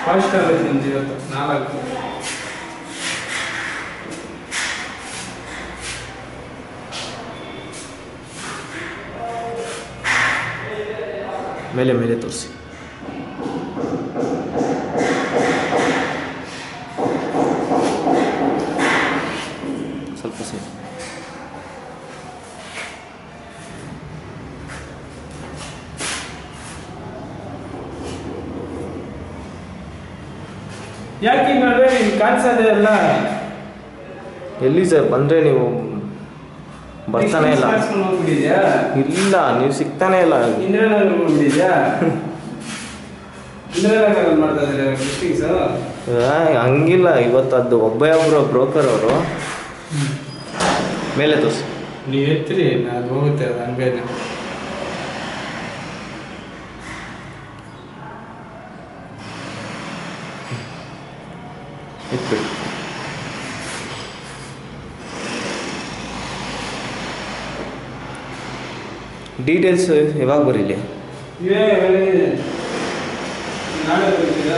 Fast ಆಗುತ್ತೆ ನಿಮ್ದು ಇವತ್ತು 4 ಮೇಲೆ ಮೇಲೆ ತೋರಿಸಿ. ಸ್ವಲ್ಪ ಸರಿ. ಯಾಕೆ ಹಿಂಗೆ ಮಾಡಿದ್ರೆ ನಿಮ್ಗೆ ಕಾಣಿಸೋದೇ ಇಲ್ಲ? ಎಲ್ಲಿ ಸರ್ ಬಂದರೆ ನೀವು ಬರ್ತಾನೆ ಇಲ್ಲ. ಹೋಗ್ಬಿಟ್ಟಿದ್ಯಾ? ಇಲ್ಲ, ನೀವು ಸಿಗ್ತಾನೆ ಇಲ್ಲ. ಇಂದಿರಾನಗರ್ ಹೋಗ್ಬಿಟ್ಟಿದ್ಯಾ? ಇಂದಿರಾನಗರಲ್ಲಿ ಮಾಡ್ತಾ ಇದ್ದಾರೆ ಡಿಸ್ಟಿಕ್ಸ್. ಹಂಗಿಲ್ಲ, ಇವತ್ತು ಅದು ಒಬ್ಬರು ಬ್ರೋಕರ್ ಅವರು. ಮೇಲೆ ತೋರಿಸಿ. ನೀವು ಎತ್ತಿರಿ, ಅದು ಹೋಗುತ್ತೆ, ಅದು ಹಂಗೇನೆ. ಇಟ್ಬಿಡಿ. ಡೀಟೇಲ್ಸ್ ಯಾವಾಗ ಬರೀಲಿ? ಇವೇ ನಾಳೆ ಬರ್ತೀರಾ?